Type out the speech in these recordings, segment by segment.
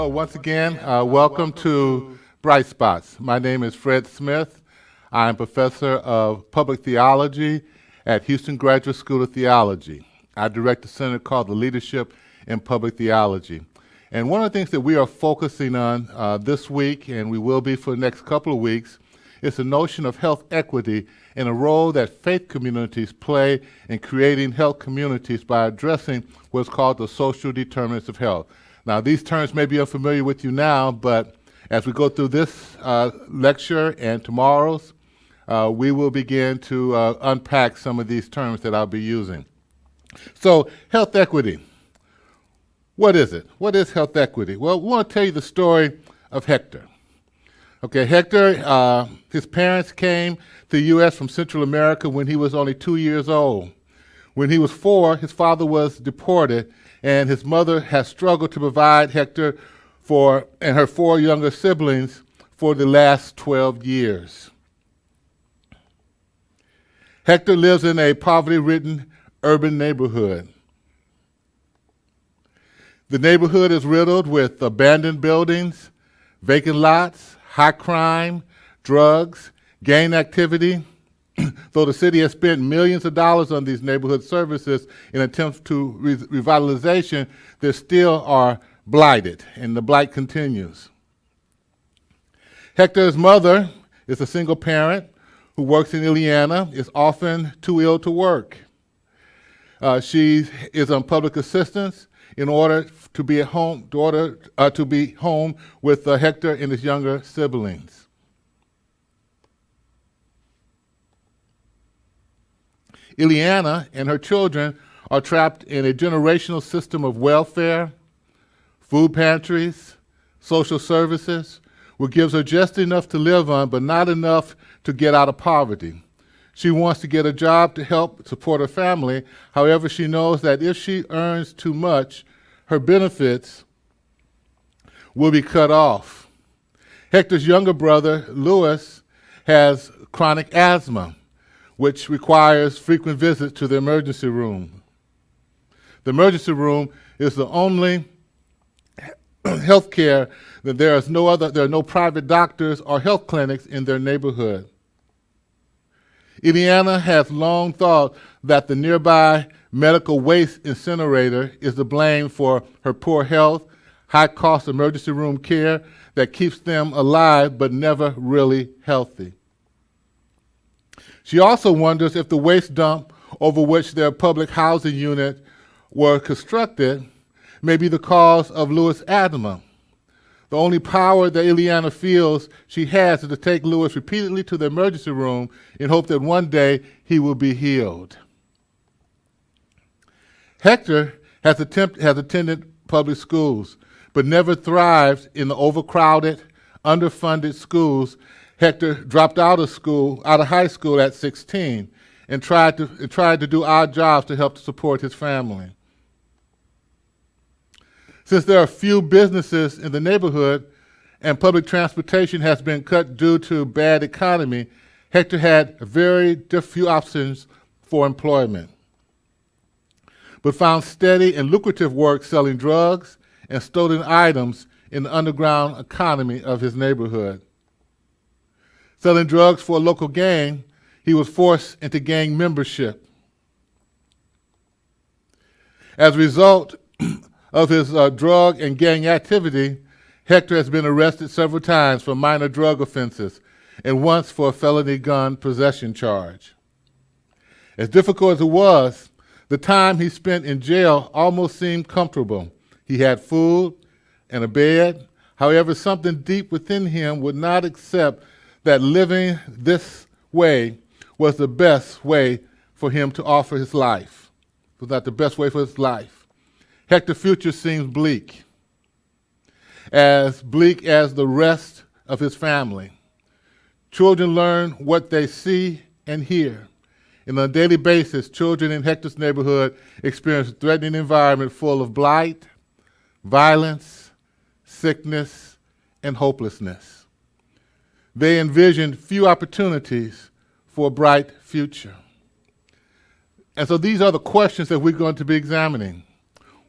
So once again, welcome to Bright Spots. My name is Fred Smith. I'm professor of public theology at Houston Graduate School of Theology. I direct a center called the Leadership in Public Theology. And one of the things that we are focusing on this week, and we will be for the next couple of weeks, is the notion of health equity and a role that faith communities play in creating health communities by addressing what's called the social determinants of health. Now, these terms may be unfamiliar with you now, but as we go through this lecture and tomorrow's, we will begin to unpack some of these terms that I'll be using. So, health equity. What is it? What is health equity? Well, we want to tell you the story of Hector. Okay, Hector, his parents came to the U.S. from Central America when he was only 2 years old. When he was 4, his father was deported, and his mother has struggled to provide Hector and her 4 younger siblings for the last 12 years. Hector lives in a poverty-ridden urban neighborhood. The neighborhood is riddled with abandoned buildings, vacant lots, high crime, drugs, gang activity. Though the city has spent millions of dollars on these neighborhood services in attempts to revitalization, they still are blighted, and the blight continues. Hector's mother is a single parent who works in Indiana, is often too ill to work. She is on public assistance in order to be at home, to be home with Hector and his younger siblings. Ileana and her children are trapped in a generational system of welfare, food pantries, social services, which gives her just enough to live on, but not enough to get out of poverty. She wants to get a job to help support her family. However, she knows that if she earns too much, her benefits will be cut off. Hector's younger brother, Louis, has chronic asthma, which requires frequent visits to the emergency room. The emergency room is the only health care that there are no private doctors or health clinics in their neighborhood. Indiana has long thought that the nearby medical waste incinerator is to blame for her poor health, high-cost emergency room care that keeps them alive but never really healthy. She also wonders if the waste dump over which their public housing unit were constructed may be the cause of Louis' asthma. The only power that Ileana feels she has is to take Louis repeatedly to the emergency room in hope that one day he will be healed. Hector has attended public schools, but never thrived in the overcrowded, underfunded schools. Hector dropped out of high school at 16, and tried to do odd jobs to help to support his family. Since there are few businesses in the neighborhood and public transportation has been cut due to bad economy, Hector had very few options for employment, but found steady and lucrative work selling drugs and stolen items in the underground economy of his neighborhood. Selling drugs for a local gang, he was forced into gang membership. As a result of his drug and gang activity, Hector has been arrested several times for minor drug offenses and once for a felony gun possession charge. As difficult as it was, the time he spent in jail almost seemed comfortable. He had food and a bed. However, something deep within him would not accept that living this way was the best way for him to offer his life. It was not the best way for his life. Hector's future seems bleak as the rest of his family. Children learn what they see and hear. And on a daily basis, children in Hector's neighborhood experience a threatening environment full of blight, violence, sickness, and hopelessness. They envision few opportunities for a bright future. And so these are the questions that we're going to be examining.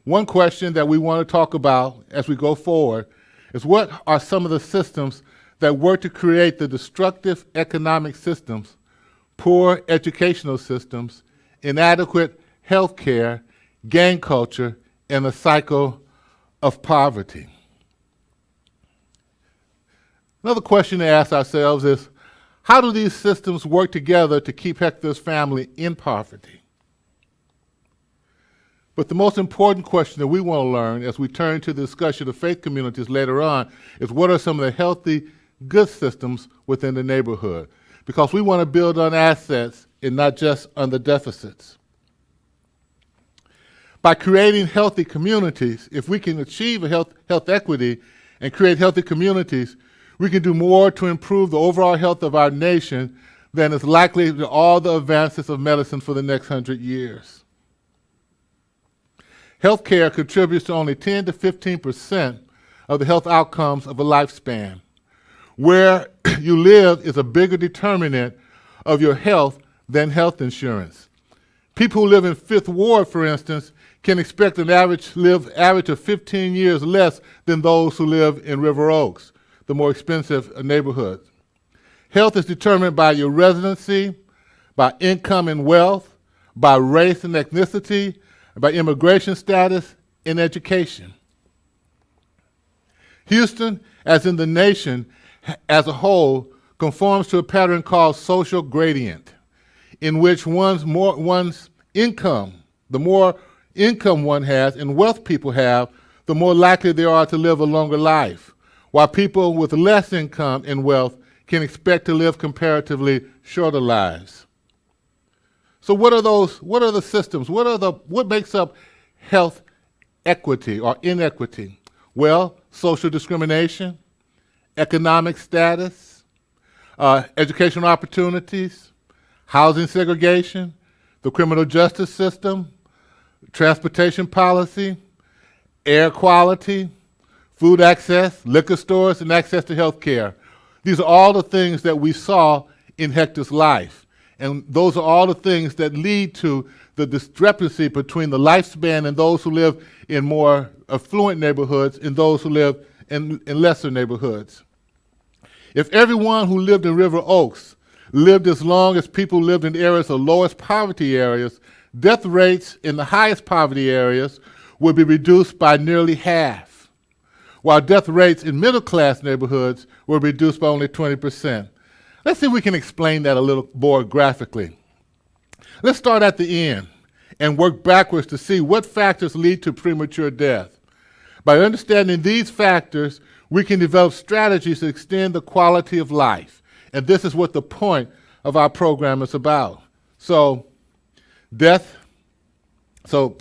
One question that we want to talk about as we go forward is what are some of the systems that work to create the destructive economic systems, poor educational systems, inadequate health care, gang culture, and a cycle of poverty. Another question to ask ourselves is, how do these systems work together to keep Hector's family in poverty? But the most important question that we want to learn as we turn to the discussion of faith communities later on is, what are some of the healthy, good systems within the neighborhood? Because we want to build on assets and not just on the deficits. By creating healthy communities, if we can achieve a health equity and create healthy communities, we can do more to improve the overall health of our nation than is likely to all the advances of medicine for the next 100 years. Healthcare contributes to only 10 to 15% of the health outcomes of a lifespan. Where you live is a bigger determinant of your health than health insurance. People who live in Fifth Ward, for instance, can expect an average of 15 years less than those who live in River Oaks, the more expensive neighborhood. Health is determined by your residency, by income and wealth, by race and ethnicity, by immigration status, and education. Houston, as in the nation as a whole, conforms to a pattern called social gradient, in which one's income, the more income one has and wealth people have, the more likely they are to live a longer life, while people with less income and wealth can expect to live comparatively shorter lives. So what are the systems? What makes up health equity or inequity? Well, social discrimination, economic status, educational opportunities, housing segregation, the criminal justice system, transportation policy, air quality, food access, liquor stores, and access to health care. These are all the things that we saw in Hector's life. And those are all the things that lead to the discrepancy between the lifespan and those who live in more affluent neighborhoods and those who live in lesser neighborhoods. If everyone who lived in River Oaks lived as long as people lived in areas of lowest poverty areas, death rates in the highest poverty areas would be reduced by nearly half, while death rates in middle-class neighborhoods were reduced by only 20%. Let's see if we can explain that a little more graphically. Let's start at the end and work backwards to see what factors lead to premature death. By understanding these factors, we can develop strategies to extend the quality of life. And this is what the point of our program is about. So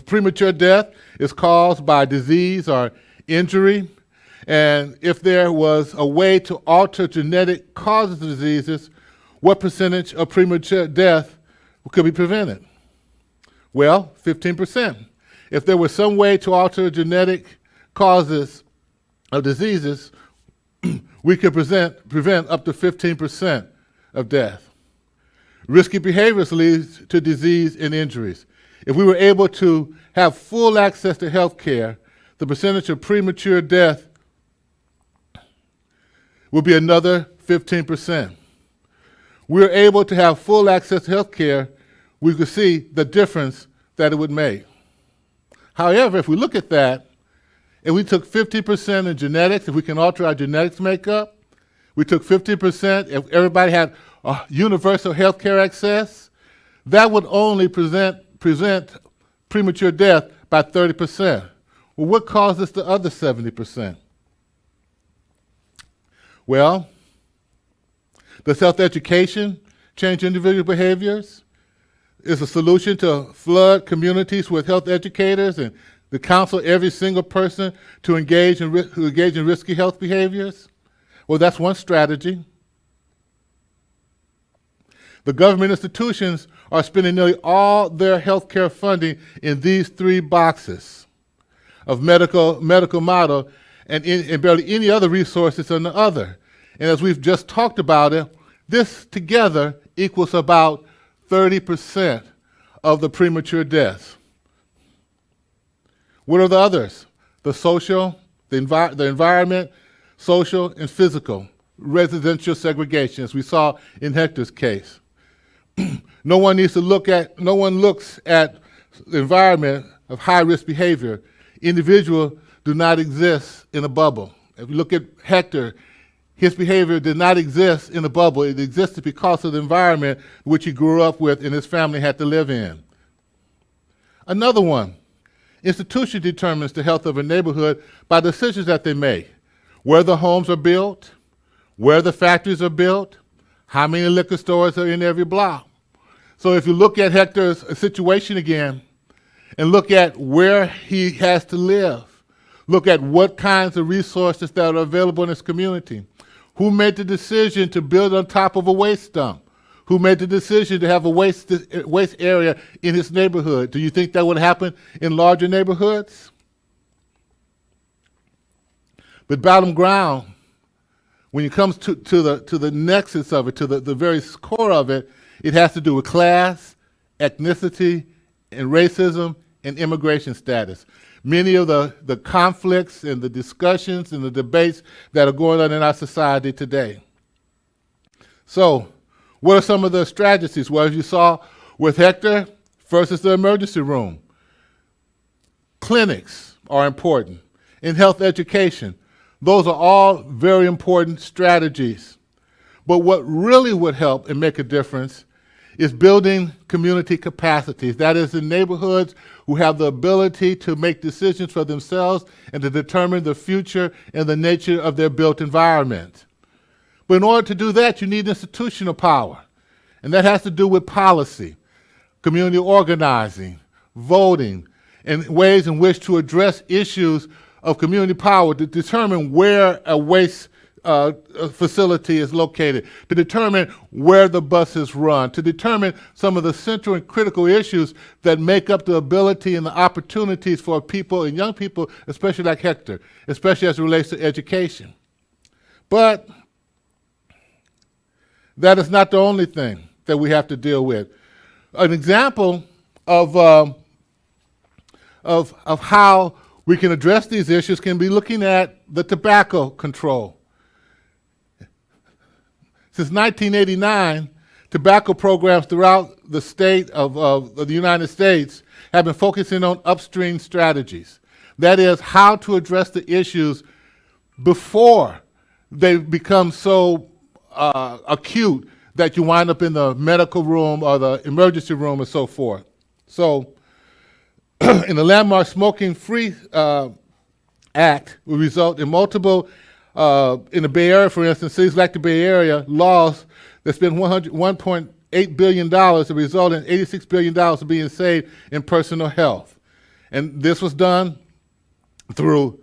premature death is caused by disease or injury. And if there was a way to alter genetic causes of diseases, what percentage of premature death could be prevented? Well, 15%. If there was some way to alter genetic causes of diseases, we could prevent up to 15% of death. Risky behaviors lead to disease and injuries. If we were able to have full access to health care, the percentage of premature death would be another 15%. We're able to have full access to health care, we could see the difference that it would make. However, if we look at that, and we took 50% in genetics, if we can alter our genetics makeup, we took 50%, if everybody had universal health care access, that would only present premature death by 30%. Well, what causes the other 70%? Well, does health education change individual behaviors? Is a solution to flood communities with health educators and to counsel every single person to engage in risky health behaviors? Well, that's one strategy. The government institutions are spending nearly all their health care funding in these three boxes of medical model and barely any other resources on the other. And as we've just talked about it, this together equals about 30% of the premature deaths. What are the others? The social, the environment, social and physical, residential segregation, as we saw in Hector's case. No one looks at the environment of high-risk behavior. Individuals do not exist in a bubble. If you look at Hector, his behavior did not exist in a bubble. It existed because of the environment which he grew up with and his family had to live in. Another one, institution determines the health of a neighborhood by decisions that they make. Where the homes are built, where the factories are built, how many liquor stores are in every block. So if you look at Hector's situation again, and look at where he has to live, look at what kinds of resources that are available in his community. Who made the decision to build on top of a waste dump? Who made the decision to have a waste area in his neighborhood? Do you think that would happen in larger neighborhoods? But bottom ground, when it comes to the nexus of it, to the very core of it, it has to do with class, ethnicity, and racism, and immigration status. Many of the conflicts and the discussions and the debates that are going on in our society today. So, what are some of the strategies? Well, as you saw with Hector, first is the emergency room. Clinics are important. In health education, those are all very important strategies. But what really would help and make a difference is building community capacities. That is, in neighborhoods who have the ability to make decisions for themselves and to determine the future and the nature of their built environment. But in order to do that, you need institutional power. And that has to do with policy, community organizing, voting, and ways in which to address issues of community power to determine where a waste facility is located, to determine where the buses run, to determine some of the central and critical issues that make up the ability and the opportunities for people and young people, especially like Hector, especially as it relates to education. But that is not the only thing that we have to deal with. An example of how we can address these issues can be looking at the tobacco control. Since 1989, tobacco programs throughout the state of the United States have been focusing on upstream strategies. That is, how to address the issues before they become so acute that you wind up in the medical room or the emergency room and so forth. So, in the landmark Smoking Free Act will result in multiple, in the Bay Area, for instance, cities like the Bay Area, laws that spend $1.8 billion that result in $86 billion being saved in personal health. And this was done through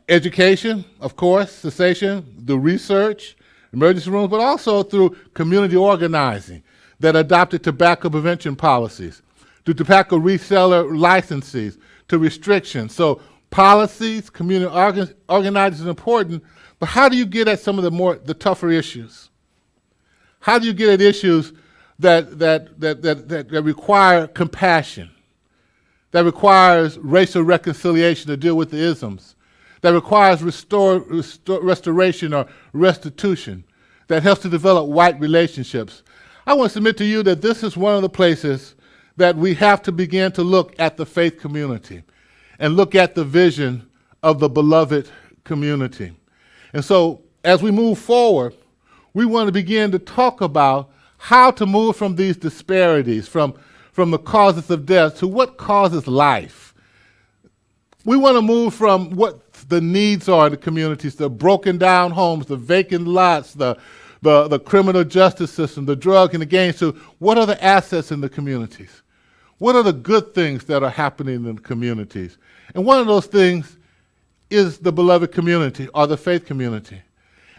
education, of course, cessation, the research, emergency rooms, but also through community organizing that adopted tobacco prevention policies, to tobacco reseller licenses, to restrictions. So policies, community organizing is important, but how do you get at some of the tougher issues? How do you get at issues that require compassion, that requires racial reconciliation to deal with the isms, that requires restoration or restitution, that helps to develop white relationships? I want to submit to you that this is one of the places that we have to begin to look at the faith community and look at the vision of the beloved community. And so as we move forward, we want to begin to talk about how to move from these disparities, from the causes of death to what causes life. We want to move from what the needs are in the communities, the broken down homes, the vacant lots, the criminal justice system, the drug and the gangs, to what are the assets in the communities? What are the good things that are happening in the communities? And one of those things is the beloved community or the faith community.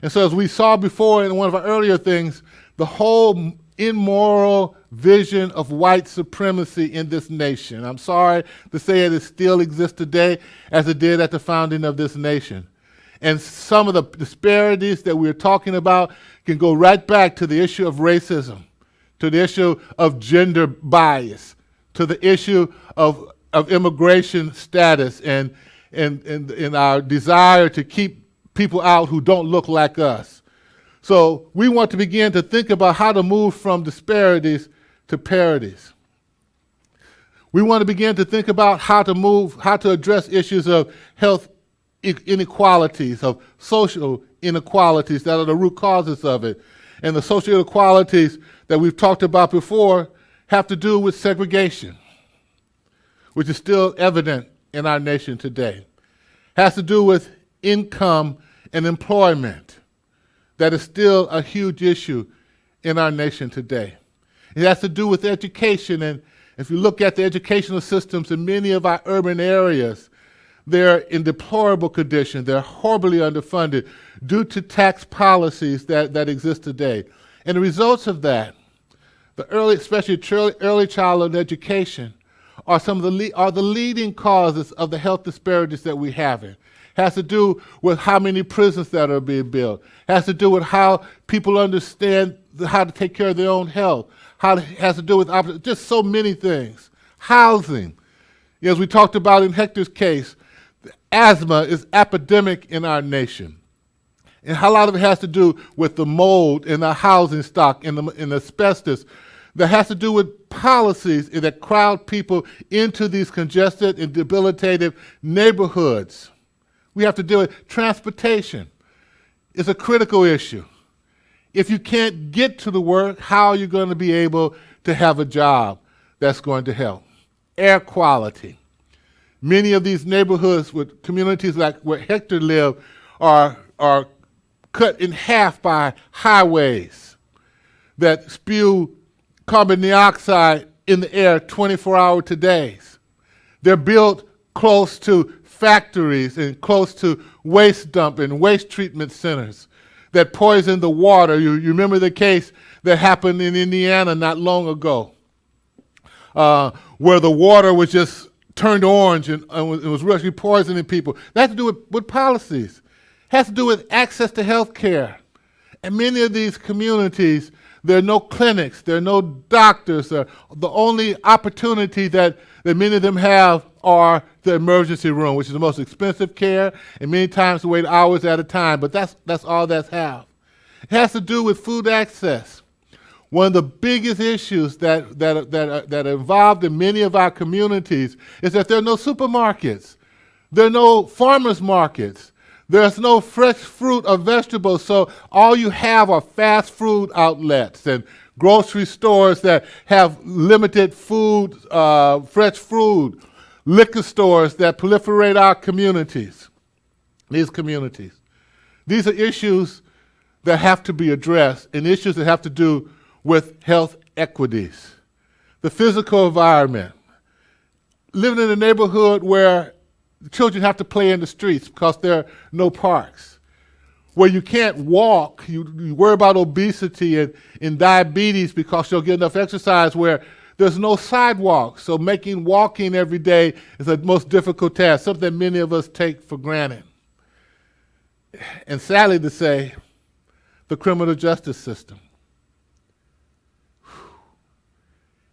And so as we saw before in one of our earlier things, the whole immoral vision of white supremacy in this nation. I'm sorry to say it still exists today as it did at the founding of this nation. And some of the disparities that we're talking about can go right back to the issue of racism, to the issue of gender bias, to the issue of immigration status and our desire to keep people out who don't look like us. So we want to begin to think about how to move from disparities to parities. We want to begin to think about how to address issues of health inequalities, of social inequalities that are the root causes of it. And the social inequalities that we've talked about before have to do with segregation, which is still evident in our nation today. Has to do with income and employment. That is still a huge issue in our nation today. It has to do with education, and if you look at the educational systems in many of our urban areas, they're in deplorable condition. They're horribly underfunded due to tax policies that exist today. And the results of that, especially early childhood education, are the leading causes of the health disparities that we have in. Has to do with how many prisons that are being built. Has to do with how people understand how to take care of their own health. Has to do with just so many things. Housing. As we talked about in Hector's case, asthma is epidemic in our nation. And a lot of it has to do with the mold in the housing stock and the asbestos. That has to do with policies that crowd people into these congested and debilitated neighborhoods. We have to deal with transportation. It's a critical issue. If you can't get to the work, how are you going to be able to have a job that's going to help? Air quality. Many of these neighborhoods with communities like where Hector lived are cut in half by highways that spew carbon dioxide in the air 24-hour days. They're built close to factories and close to waste dump and waste treatment centers that poison the water. You remember the case that happened in Indiana not long ago, where the water was just turned orange and it was really poisoning people. That has to do with policies. It has to do with access to health care. And many of these communities, there are no clinics, there are no doctors. The only opportunity that many of them have are the emergency room, which is the most expensive care, and many times to wait hours at a time, but that's all that's have. It has to do with food access. One of the biggest issues that are involved in many of our communities is that there are no supermarkets. There are no farmers markets. There's no fresh fruit or vegetables, so all you have are fast food outlets and grocery stores that have limited food, fresh food, liquor stores that proliferate our communities, these communities. These are issues that have to be addressed and issues that have to do with health equities. The physical environment. Living in a neighborhood where children have to play in the streets because there are no parks. Where you can't walk, you worry about obesity and diabetes because you'll get enough exercise, where there's no sidewalks. So making walking every day is the most difficult task, something that many of us take for granted. And sadly to say, the criminal justice system.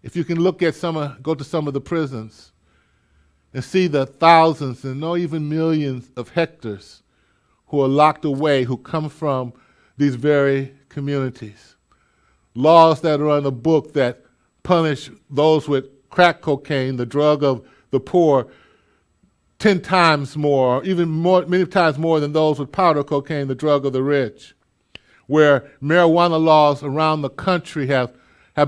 If you can look at go to some of the prisons and see the thousands and no even millions of Hectors who are locked away, who come from these very communities. Laws that are on the book that punish those with crack cocaine, the drug of the poor, 10 times more, even more, many times more than those with powder cocaine, the drug of the rich. Where marijuana laws around the country have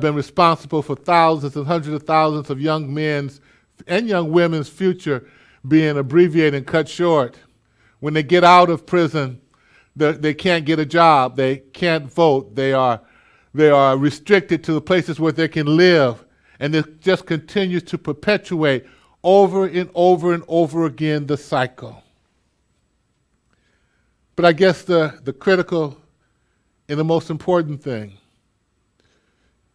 been responsible for thousands and hundreds of thousands of young men's and young women's future being abbreviated and cut short. When they get out of prison, they can't get a job, they can't vote, they are restricted to the places where they can live, and it just continues to perpetuate over and over and over again the cycle. But I guess the critical and the most important thing,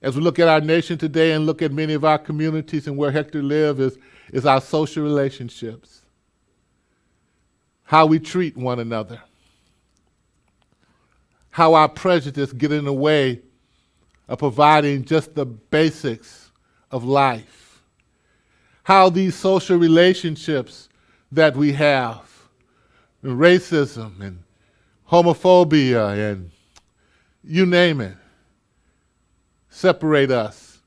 as we look at our nation today and look at many of our communities and where Hector lives, is our social relationships. How we treat one another. How our prejudice get in the way of providing just the basics of life. How these social relationships that we have, and racism homophobia, and you name it, separate us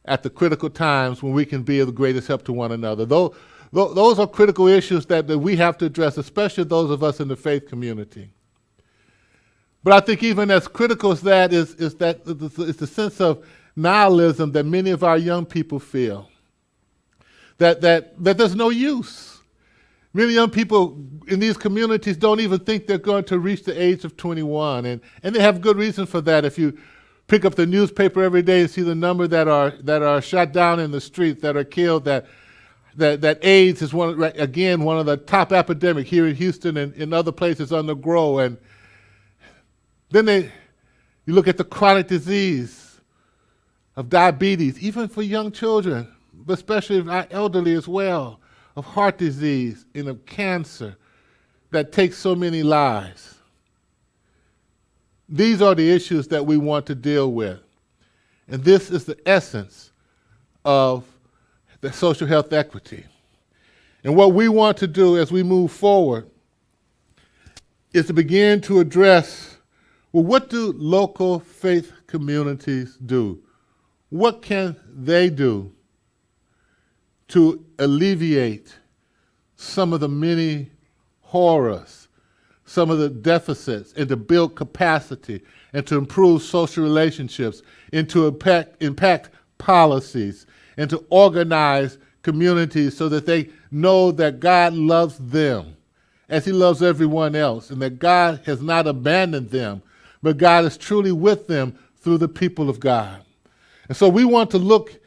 at the critical times when we can be of the greatest help to one another. Those are critical issues that we have to address, especially those of us in the faith community. But I think even as critical as that is the sense of nihilism that many of our young people feel, that there's no use. Many young people in these communities don't even think they're going to reach the age of 21, and they have good reason for that. If you pick up the newspaper every day and see the number that are shot down in the streets, that are killed, that AIDS is one of the top epidemic here in Houston and in other places on the grow, and then you look at the chronic disease of diabetes, even for young children, but especially our elderly as well, of heart disease and of cancer that takes so many lives. These are the issues that we want to deal with. And this is the essence of the social health equity. And what we want to do as we move forward is to begin to address, well, what do local faith communities do? What can they do to alleviate some of the many horrors, some of the deficits, and to build capacity, and to improve social relationships, and to impact policies, and to organize communities so that they know that God loves them as he loves everyone else, and that God has not abandoned them, but God is truly with them through the people of God. And so we want to look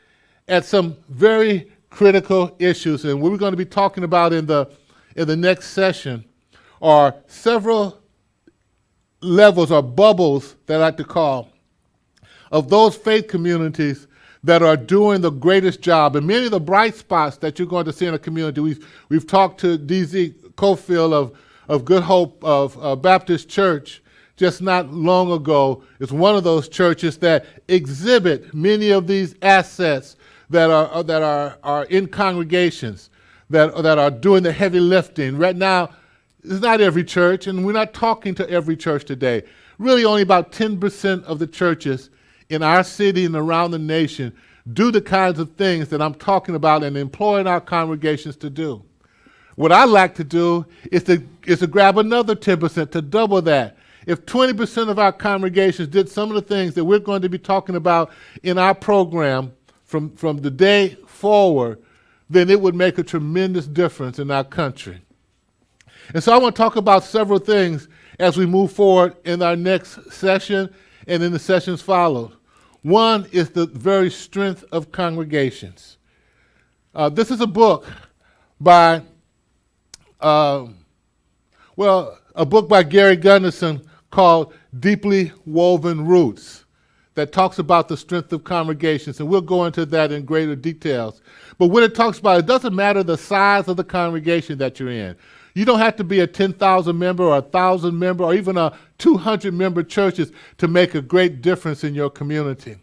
at some very critical issues, and what we're going to be talking about in the next session are several levels or bubbles that I like to call of those faith communities that are doing the greatest job. And many of the bright spots that you're going to see in a community, we've talked to D.Z. Cofield of Good Hope of Baptist Church just not long ago. It's one of those churches that exhibit many of these assets that are in congregations, that are doing the heavy lifting. Right now, it's not every church, and we're not talking to every church today. Really only about 10% of the churches in our city and around the nation do the kinds of things that I'm talking about and employing our congregations to do. What I'd like to do is to grab another 10%, to double that. If 20% of our congregations did some of the things that we're going to be talking about in our program from the day forward, then it would make a tremendous difference in our country. And so I want to talk about several things as we move forward in our next session and in the sessions followed. One is the very strength of congregations. This is a book by, a book by Gary Gunderson called Deeply Woven Roots that talks about the strength of congregations, and we'll go into that in greater details. But when it talks about, it doesn't matter the size of the congregation that you're in. You don't have to be a 10,000 member or 1,000 member or even a 200 member churches to make a great difference in your community.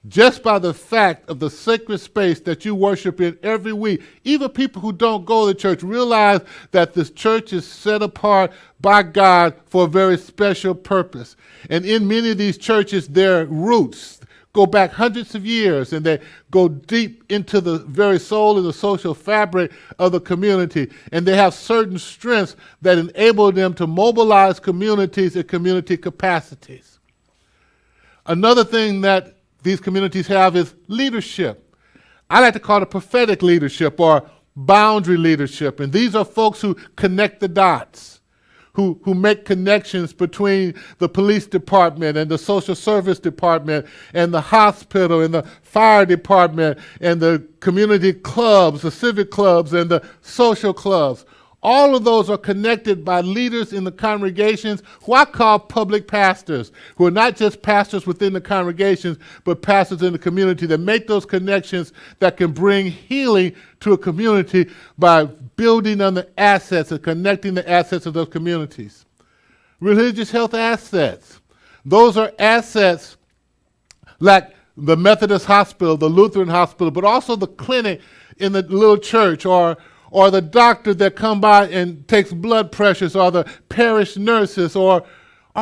Just by the fact of the sacred space that you worship in every week, even people who don't go to church realize that this church is set apart by God for a very special purpose. And in many of these churches, their roots go back hundreds of years, and they go deep into the very soul of the social fabric of the community. And they have certain strengths that enable them to mobilize communities and community capacities. Another thing that these communities have is leadership. I like to call it prophetic leadership or boundary leadership. And these are folks who connect the dots, who make connections between the police department and the social service department and the hospital and the fire department and the community clubs, the civic clubs and the social clubs. All of those are connected by leaders in the congregations who I call public pastors, who are not just pastors within the congregations, but pastors in the community that make those connections that can bring healing to a community by building on the assets and connecting the assets of those communities. Religious health assets. Those are assets like the Methodist hospital, the Lutheran hospital, but also the clinic in the little church or or the doctor that come by and takes blood pressures, or the parish nurses, or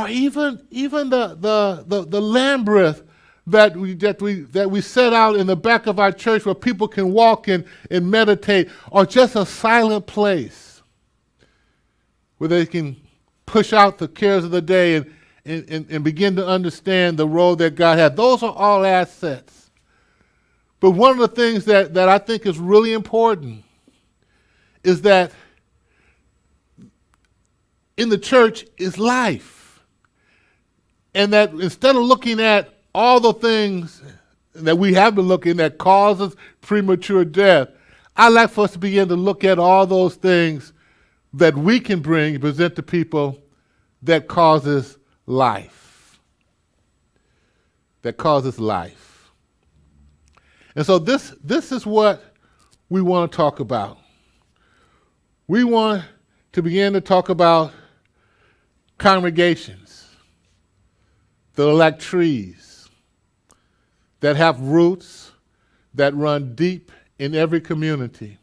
even the labyrinth that we set out in the back of our church where people can walk and meditate, or just a silent place where they can push out the cares of the day and begin to understand the role that God has. Those are all assets. But one of the things that I think is really important is that in the church is life. And that instead of looking at all the things that we have been looking at causes premature death, I'd like for us to begin to look at all those things that we can bring and present to people that causes life. That causes life. And so this is what we want to talk about. We want to begin to talk about congregations that are like trees, that have roots that run deep in every community,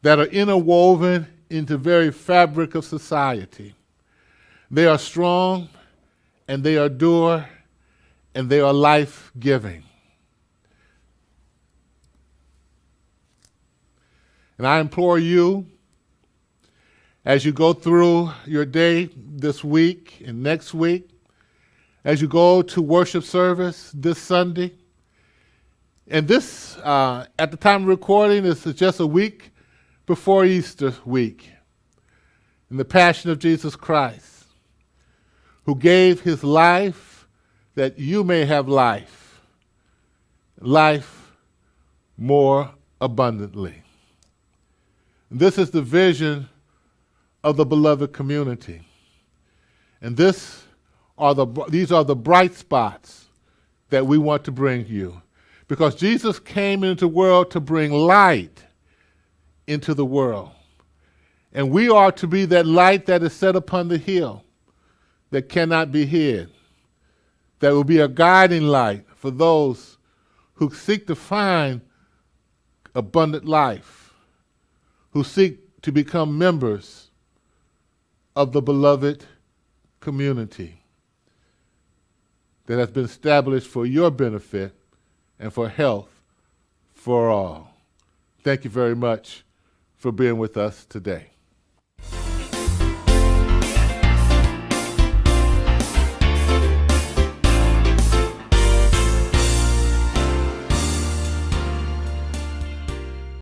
that are interwoven into the very fabric of society. They are strong, and they endure, and they are life-giving. And I implore you, as you go through your day this week and next week, as you go to worship service this Sunday, and this, at the time of recording, this is just a week before Easter week, in the Passion of Jesus Christ, who gave his life that you may have life, life more abundantly. This is the vision of the beloved community. And these are the bright spots that we want to bring you. Because Jesus came into the world to bring light into the world. And we are to be that light that is set upon the hill that cannot be hid. That will be a guiding light for those who seek to find abundant life, who seek to become members of the beloved community that has been established for your benefit and for health for all. Thank you very much for being with us today.